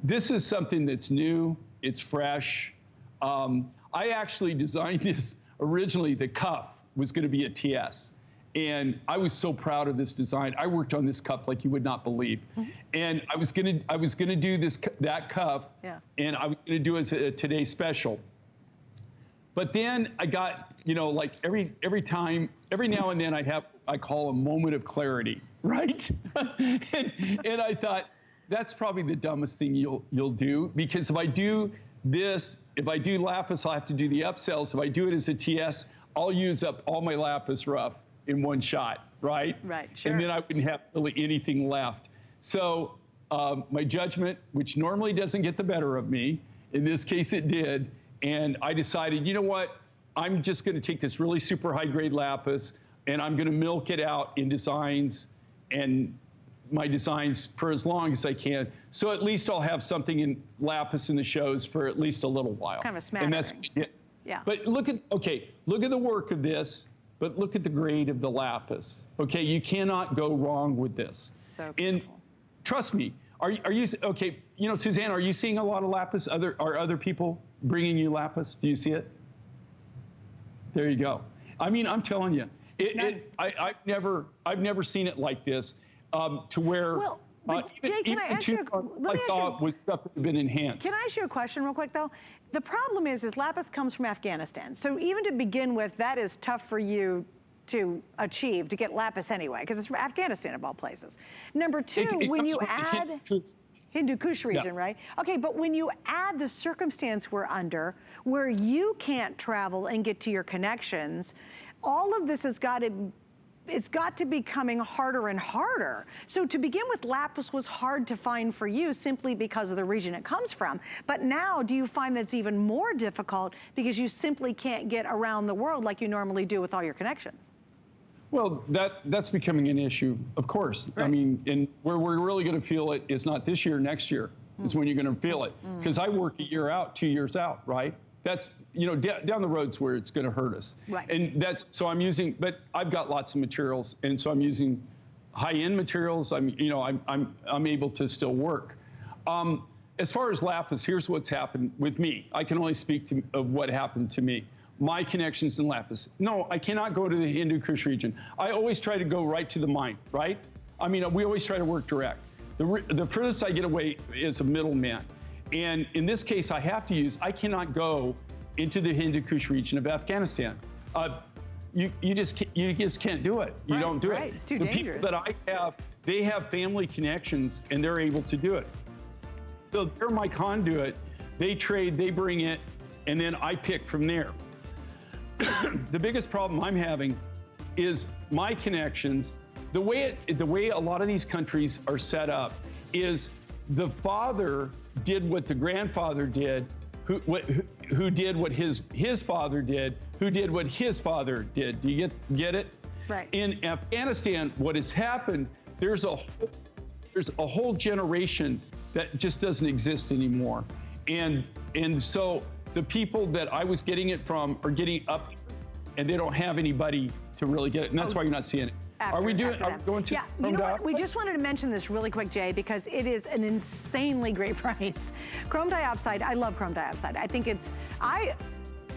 This is something that's new. It's fresh. I actually designed this originally. The cuff was going to be a TS. And I was so proud of this design. I worked on this cuff like you would not believe. Mm-hmm. And I was gonna do that cuff, and I was gonna do it as a Today Special. But then I got, like every now and then I call a moment of clarity, right? and I thought, that's probably the dumbest thing you'll do, because if I do lapis, I'll have to do the upsells. If I do it as a TS, I'll use up all my lapis rough in one shot, right? Right, sure. And then I wouldn't have really anything left. So my judgment, which normally doesn't get the better of me, in this case it did, and I decided, you know what? I'm just gonna take this really super high grade lapis and I'm gonna milk it out in designs and my designs for as long as I can. So at least I'll have something in lapis in the shows for at least a little while. Kind of a smattering. And that's it. Yeah. But look at the work of this, but look at the grade of the lapis. Okay, you cannot go wrong with this. So beautiful. And trust me, are you okay? Suzanne, are you seeing a lot of lapis? Are other people bringing you lapis? Do you see it? There you go. I mean, I'm telling you, I've never seen it like this, to where. Well, but Jay, can I ask you? Was stuff that had been enhanced. Can I ask you a question real quick though? The problem is lapis comes from Afghanistan. So even to begin with, that is tough for you to achieve, to get lapis anyway, because it's from Afghanistan of all places. Number two, when you add Hindu Kush region, right? Okay, but when you add the circumstance we're under, where you can't travel and get to your connections, all of this has got to, it's got to be becoming harder and harder. So to begin with, lapis was hard to find for you simply because of the region it comes from. But now, do you find that's even more difficult because you simply can't get around the world like you normally do with all your connections? Well, that's becoming an issue, of course. Right. I mean, and where we're really going to feel it is not this year, next year is when you're going to feel it. Because I work a year out, 2 years out, right? That's, down the road's where it's going to hurt us. Right. And so I'm using, but I've got lots of materials, and so I'm using high-end materials. I'm able to still work. As far as lapis, here's what's happened with me. I can only speak of what happened to me. My connections in lapis. No, I cannot go to the Hindu Kush region. I always try to go right to the mine, right? I mean, we always try to work direct. The furthest I get away is a middleman. And in this case, I cannot go into the Hindu Kush region of Afghanistan. You just can't do it. You don't do it. It's too dangerous. The people that I have, they have family connections and they're able to do it. So they're my conduit. They trade, they bring it, and then I pick from there. The biggest problem I'm having is my connections. The way a lot of these countries are set up is the father did what the grandfather did, who did what his father did, who did what his father did. Do you get it? Right. In Afghanistan, what has happened, there's a whole generation that just doesn't exist anymore. And so the people that I was getting it from are getting up, and they don't have anybody to really get it. And that's why you're not seeing it. Are we going to? Yeah, you know what? We just wanted to mention this really quick, Jay, because it is an insanely great price. Chrome diopside, I love chrome diopside. I think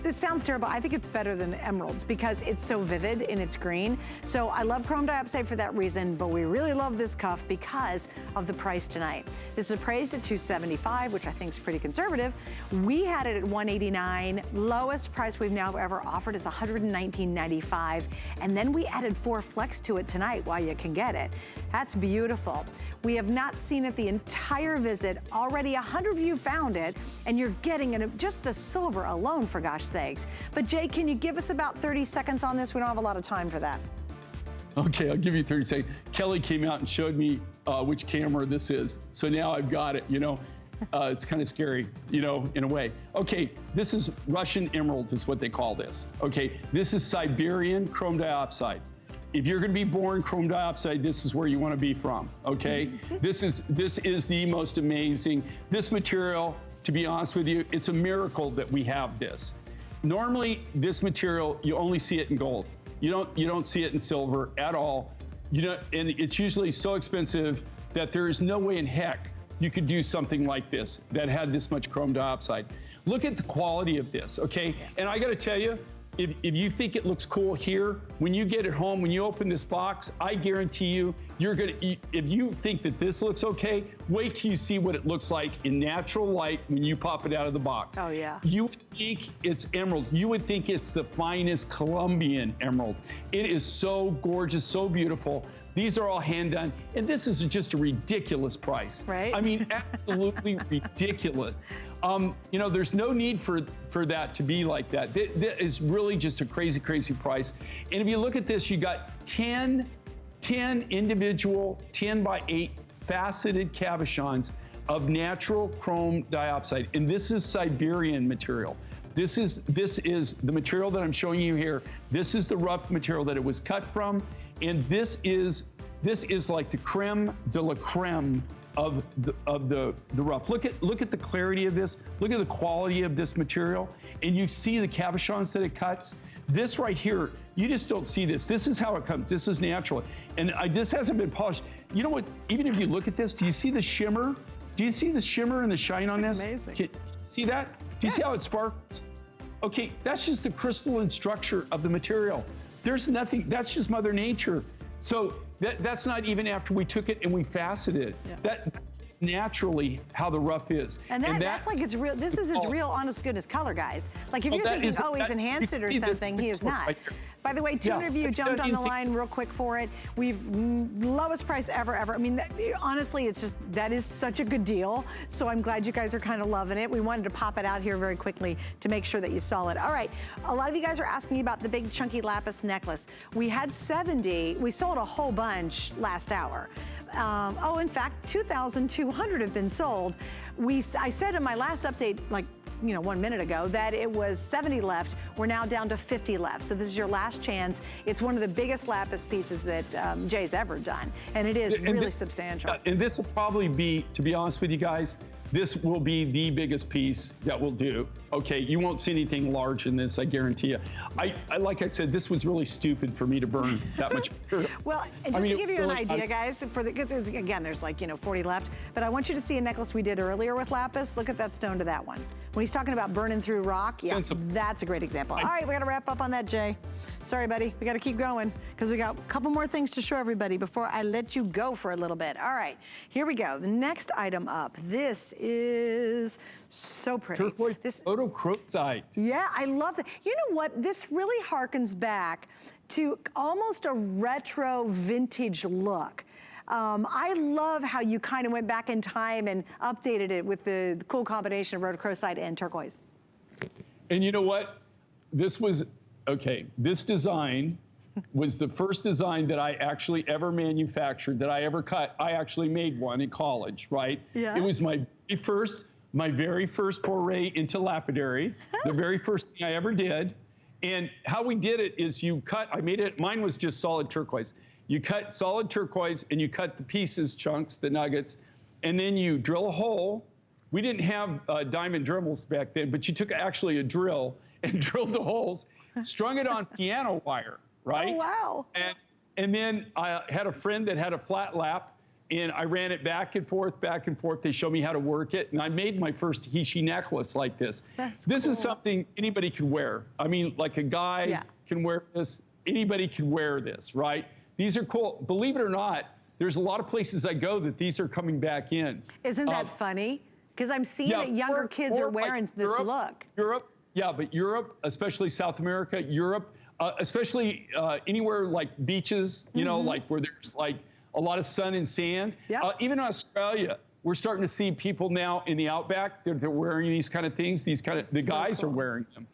this sounds terrible. I think it's better than emeralds because it's so vivid in its green. So I love chrome diopside for that reason, but we really love this cuff because of the price tonight. This is appraised at $275, which I think is pretty conservative. We had it at $189. Lowest price we've now ever offered is $119.95. And then we added 4 flex to it tonight while you can get it. That's beautiful. We have not seen it the entire visit. Already 100 of you found it, and you're getting it, just the silver alone, for gosh sakes. But Jay, can you give us about 30 seconds on this? We don't have a lot of time for that. Okay, I'll give you 30 seconds. Kelly came out and showed me which camera this is. So now I've got it, it's kind of scary, in a way. Okay, this is Russian emerald is what they call this. Okay, this is Siberian chrome diopside. If you're going to be born chrome diopside, this is where you want to be from, okay? This is the most amazing. This material, to be honest with you, it's a miracle that we have this. Normally, this material, you only see it in gold. You don't see it in silver at all. And it's usually so expensive that there is no way in heck you could do something like this that had this much chrome diopside. Look at the quality of this, okay? And I got to tell you, if you think it looks cool here, when you get it home, when you open this box, I guarantee you, if you think that this looks okay, wait till you see what it looks like in natural light when you pop it out of the box. Oh, yeah. You would think it's emerald. You would think it's the finest Colombian emerald. It is so gorgeous, so beautiful. These are all hand done, and this is just a ridiculous price. Right? I mean, absolutely ridiculous. There's no need for that to be like that. That is really just a crazy, crazy price. And if you look at this, you got 10 individual 10 by 8 faceted cabochons of natural chrome diopside. And this is Siberian material. This is the material that I'm showing you here. This is the rough material that it was cut from. And this is like the creme de la creme of the rough. Look at the clarity of this. Look at the quality of this material. And you see the cabochons that it cuts. This right here, you just don't see this. This is how it comes. This is natural. And this hasn't been polished. You know what? Even if you look at this, do you see the shimmer? Do you see the shimmer and the shine on this? Amazing. See that? Do you see how it sparkles? Okay, that's just the crystalline structure of the material. There's nothing, that's just Mother Nature. So that's not even after we took it and we faceted it. Yeah. That's naturally how the rough is. And that's like it's real, this is its real honest goodness color, guys. Like if you're thinking, oh, he's enhanced it or something, he is not. By the way, 200 of you jumped on the line real quick for it. We've lowest price ever. I mean, honestly, it's just, that is such a good deal. So I'm glad you guys are kind of loving it. We wanted to pop it out here very quickly to make sure that you saw it. All right, a lot of you guys are asking about the big chunky lapis necklace. We had 70, we sold a whole bunch last hour. In fact, 2,200 have been sold. I said in my last update, 1 minute ago, that it was 70 left. We're now down to 50 left. So this is your last chance. It's one of the biggest lapis pieces that Jay's ever done. And it is really substantial. And this will probably be, to be honest with you guys, this will be the biggest piece that we'll do. Okay, you won't see anything large in this, I guarantee you. I like I said, this was really stupid for me to burn that much material. Well, and just to give you an idea, guys, because again, there's 40 left, but I want you to see a necklace we did earlier with lapis. Look at that stone to that one. When he's talking about burning through rock, yeah, that's a great example. All right, we gotta wrap up on that, Jay. Sorry, buddy, we gotta keep going because we got a couple more things to show everybody before I let you go for a little bit. All right, here we go. The next item up, this is so pretty. Turquoise photochrosite. Yeah, I love it. You know what? This really harkens back to almost a retro vintage look. I love how you kind of went back in time and updated it with the cool combination of rhodochrosite and turquoise. And you know what? This design was the first design that I actually ever manufactured, that I ever cut. I actually made one in college, right? Yeah. It was my very first foray into lapidary, the very first thing I ever did. And how we did it is mine was just solid turquoise. You cut solid turquoise and you cut the pieces, chunks, the nuggets, and then you drill a hole. We didn't have diamond Dremels back then, but you took actually a drill and drilled the holes, strung it on piano wire, right? Oh, wow. And then I had a friend that had a flat lap, and I ran it back and forth, back and forth. They showed me how to work it, and I made my first Tahishi necklace like this. This is something anybody can wear. I mean, like a guy can wear this. Anybody can wear this, right? These are cool. Believe it or not, there's a lot of places I go that these are coming back in. Isn't that funny? Because I'm seeing that younger kids are wearing like this look. But Europe, especially South America, Europe, especially anywhere like beaches, you know, like where there's like a lot of sun and sand. Even Australia, we're starting to see people now in the outback, they're wearing these kind of things. These kind of, the guys are wearing them.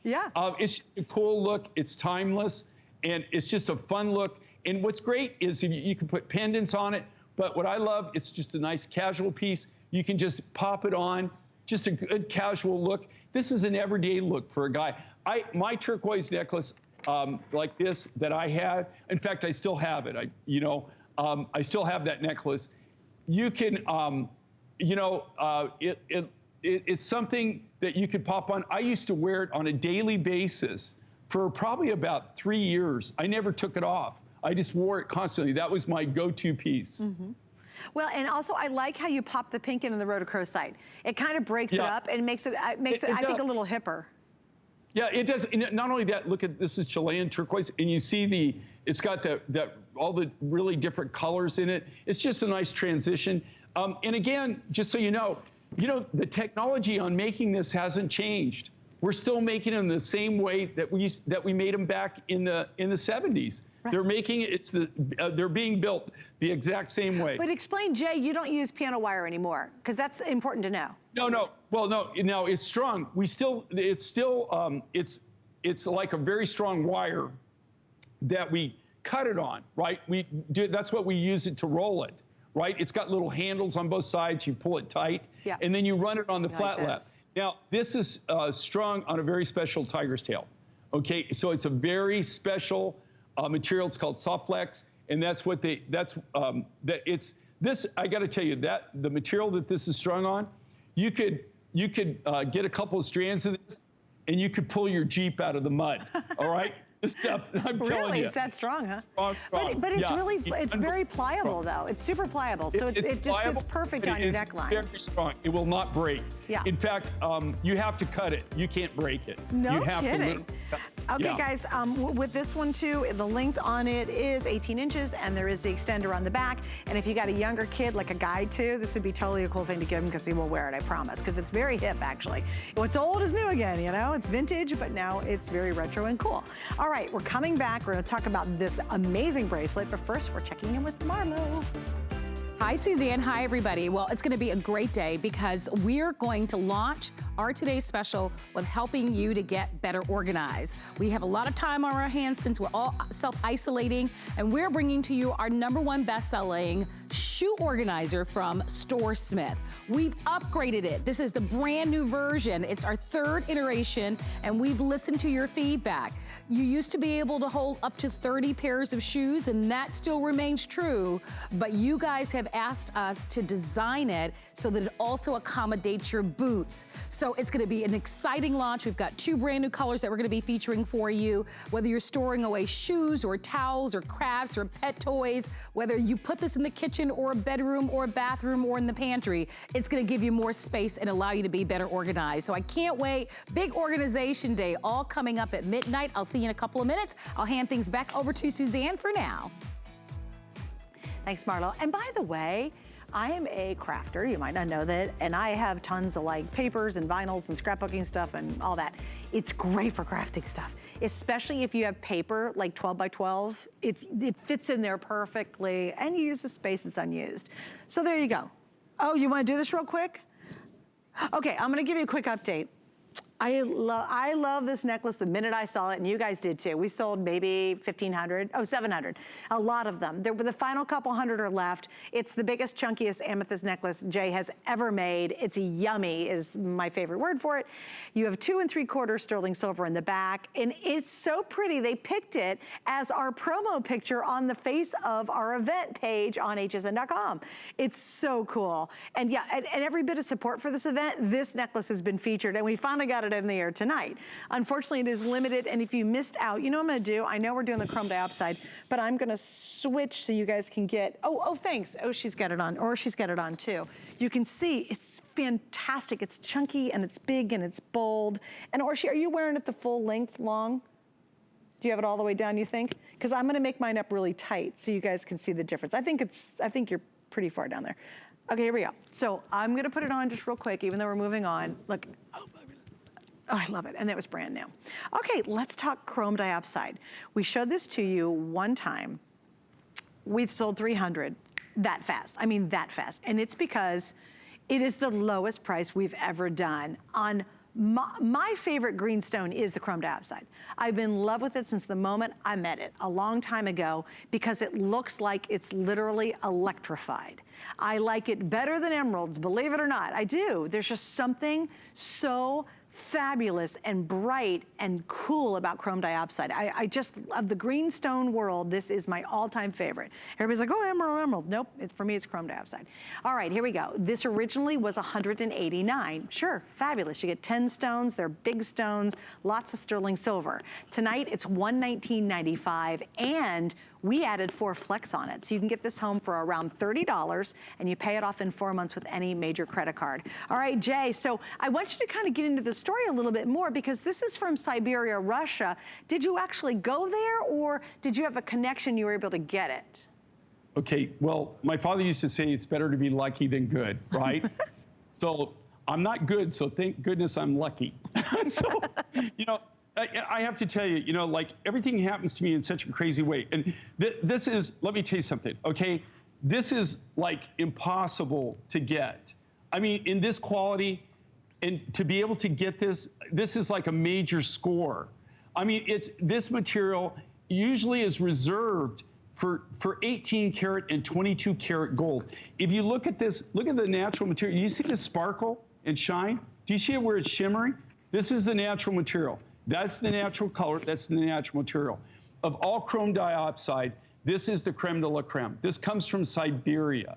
It's a cool look, it's timeless, and it's just a fun look. And what's great is you can put pendants on it, but what I love, it's just a nice casual piece. You can just pop it on, just a good casual look. This is an everyday look for a guy. My turquoise necklace like this that I had, in fact, I still have it. I still have that necklace. You can, it's something that you could pop on. I used to wear it on a daily basis for probably about 3 years. I never took it off. I just wore it constantly. That was my go-to piece. Well, and also I like how you pop the pink in the rhodochrosite. It kind of breaks it up and makes it I think, a little hipper. Yeah, it does. And not only that, look at, this is Chilean turquoise, and you see it's got all the really different colors in it. It's just a nice transition. And again, just so you know, the technology on making this hasn't changed. We're still making them the same way that we made them back in the 70s. Right. They're making it, they're being built the exact same way. But explain, Jay, you don't use piano wire anymore, because that's important to know. No, well, no, it's strong. It's like a very strong wire that we cut it on, right? That's what we use it to roll it, right? It's got little handles on both sides. You pull it tight, and then you run it on the flat lap. Now, this is strung on a very special tiger's tail, okay? So it's a very special material. It's called soft flex, and that's what I got to tell you, that the material that this is strung on, you could get a couple of strands of this, and you could pull your Jeep out of the mud. All right. This stuff, I'm telling you. Really, it's that strong, huh? Strong. But it's really, it's very pliable though. It's super pliable, so it just fits perfect on your neckline. It's very strong. It will not break. Yeah. In fact, you have to cut it. You can't break it. No kidding. Okay, guys, with this one too, the length on it is 18 inches, and there is the extender on the back. And if you got a younger kid, like a guy too, this would be totally a cool thing to give him, because he will wear it, I promise, because it's very hip, actually. What's old is new again, you know? It's vintage, but now it's very retro and cool. All right, we're coming back. We're gonna talk about this amazing bracelet, but first we're checking in with Marlo. Hi, Suzanne. Hi, everybody. Well, it's going to be a great day because we're going to launch our today's special with helping you to get better organized. We have a lot of time on our hands since we're all self-isolating, and we're bringing to you our #1 best-selling shoe organizer from StoreSmith. We've upgraded it. This is the brand new version. It's our 3rd iteration, and we've listened to your feedback. You used to be able to hold up to 30 pairs of shoes, and that still remains true, but you guys have asked us to design it so that it also accommodates your boots. So it's gonna be an exciting launch. We've got 2 brand new colors that we're gonna be featuring for you. Whether you're storing away shoes or towels or crafts or pet toys, whether you put this in the kitchen or a bedroom or a bathroom or in the pantry, it's gonna give you more space and allow you to be better organized. So I can't wait. Big organization day all coming up at midnight. I'll see you in a couple of minutes. I'll hand things back over to Suzanne for now. Thanks, Marlo. And by the way, I am a crafter, you might not know that, and I have tons of like papers and vinyls and scrapbooking stuff and all that. It's great for crafting stuff, especially if you have paper like 12 by 12. It fits in there perfectly, and you use the space that's unused. So there you go. Oh, you wanna do this real quick? Okay, I'm gonna give you a quick update. I love this necklace the minute I saw it, and you guys did too. We sold maybe 1,500, 700, a lot of them. The final couple hundred are left. It's the biggest, chunkiest amethyst necklace Jay has ever made. It's yummy is my favorite word for it. You have 2 3/4 sterling silver in the back, and it's so pretty. They picked it as our promo picture on the face of our event page on hsn.com. It's so cool. And yeah, and every bit of support for this event, this necklace has been featured, and we finally got it in the air tonight. Unfortunately, it is limited, and if you missed out, you know what I'm gonna do? I know we're doing the chrome diopside, but I'm gonna switch so you guys can get, oh, thanks. Oh, she's got it on, or she's got it on too. You can see it's fantastic. It's chunky, and it's big, and it's bold. And Orshi, are you wearing it the full length long? Do you have it all the way down, you think? Because I'm gonna make mine up really tight so you guys can see the difference. I think you're pretty far down there. Okay, here we go. So I'm gonna put it on just real quick, even though we're moving on. Look. Oh, I love it, and that was brand new. Okay, let's talk chrome diopside. We showed this to you one time. We've sold 300 that fast. I mean, that fast. And it's because it is the lowest price we've ever done on my favorite green stone is the chrome diopside. I've been in love with it since the moment I met it a long time ago because it looks like it's literally electrified. I like it better than emeralds, believe it or not, I do. There's just something so fabulous and bright and cool about chrome diopside. I just, of the green stone world, this is my all-time favorite. Everybody's like, oh, emerald, emerald. Nope, for me, it's chrome diopside. All right, here we go. This originally was $189. Sure, fabulous. You get 10 stones, they're big stones, lots of sterling silver. Tonight, it's $119.95, and we added 4 flex on it. So you can get this home for around $30, and you pay it off in 4 months with any major credit card. All right, Jay, so I want you to kind of get into the story a little bit more because this is from Siberia, Russia. Did you actually go there, or did you have a connection you were able to get it? Okay, well, my father used to say it's better to be lucky than good, right? So I'm not good, so thank goodness I'm lucky. So, you know, I have to tell you, you know, like everything happens to me in such a crazy way. And this is, let me tell you something, okay? This is like impossible to get. I mean, in this quality, and to be able to get this is like a major score. I mean, this material usually is reserved for 18 karat and 22 karat gold. If you look at this, look at the natural material. You see the sparkle and shine? Do you see it where it's shimmering? This is the natural material. That's the natural color, that's the natural material. Of all chrome diopside, this is the creme de la creme. This comes from Siberia.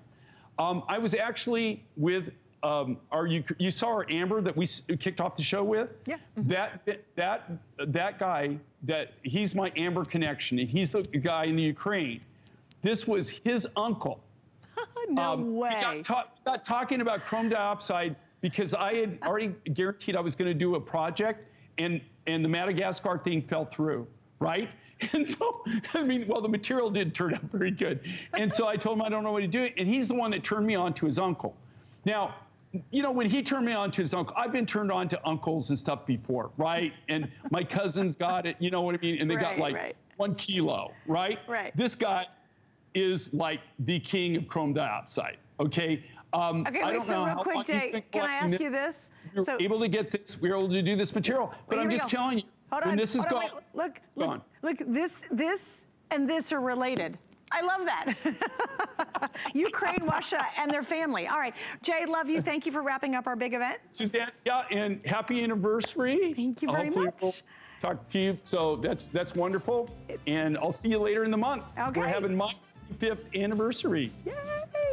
I was actually with, you saw our Amber that we kicked off the show with? Yeah. That guy, he's my Amber connection, and he's the guy in the Ukraine. This was his uncle. No way. We got talking about chrome diopside because I had already guaranteed I was gonna do a project, and the Madagascar thing fell through, right? And so, I mean, well, the material didn't turn out very good. And so I told him I don't know what to do, and he's the one that turned me on to his uncle. Now, you know, when he turned me on to his uncle, I've been turned on to uncles and stuff before, right? And my cousins got it, you know what I mean? And they got like 1 kilo, right? Right. This guy is like the king of chrome diopside, okay? Okay, wait, so real quick, Jay, can I ask you this? We were able to get this, we were able to do this material, but I'm just telling you, when this is gone, look, this and this are related. I love that. Ukraine, Russia, and their family. All right, Jay, love you. Thank you for wrapping up our big event. Suzanne, yeah, and happy anniversary. Thank you very much. We'll talk to you. So that's wonderful, and I'll see you later in the month. Okay. We're having my 5th anniversary. Yay!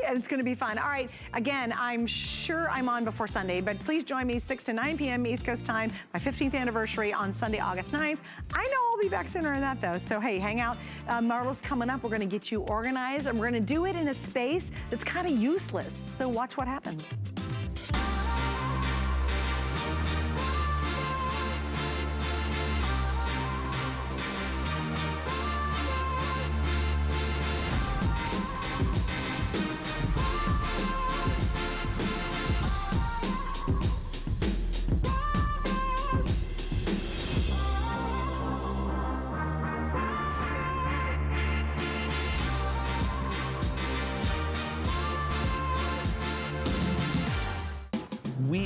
And it's going to be fun. All right, again, I'm sure I'm on before Sunday, but please join me 6 to 9 p.m. East Coast time, my 15th anniversary on Sunday, August 9th. I know I'll be back sooner than that, though, so hey, hang out. Marlo's coming up. We're going to get you organized, and we're going to do it in a space that's kind of useless, so watch what happens.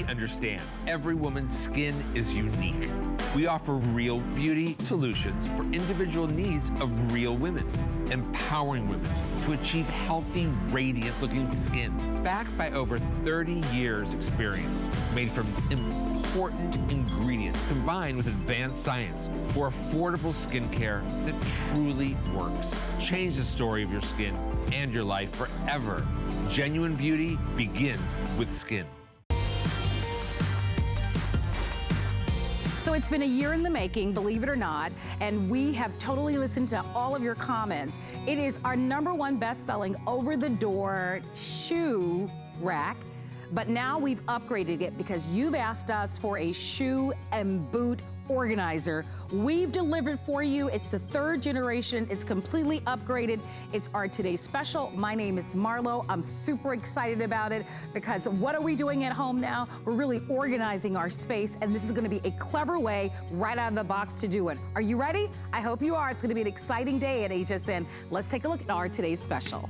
We understand every woman's skin is unique. We offer real beauty solutions for individual needs of real women, empowering women to achieve healthy, radiant-looking skin, backed by over 30 years experience, made from important ingredients combined with advanced science for affordable skincare that truly works. Change the story of your skin and your life forever. Genuine beauty begins with skin. So it's been a year in the making, believe it or not, and we have totally listened to all of your comments. It is our #1 best-selling over-the-door shoe rack, but now we've upgraded it because you've asked us for a shoe and boot organizer. We've delivered for you. It's the 3rd generation. It's completely upgraded. It's our today's special. My name is Marlo. I'm super excited about it because what are we doing at home now? We're really organizing our space, and this is going to be a clever way right out of the box to do it. Are you ready? I hope you are. It's going to be an exciting day at HSN. Let's take a look at our today's special.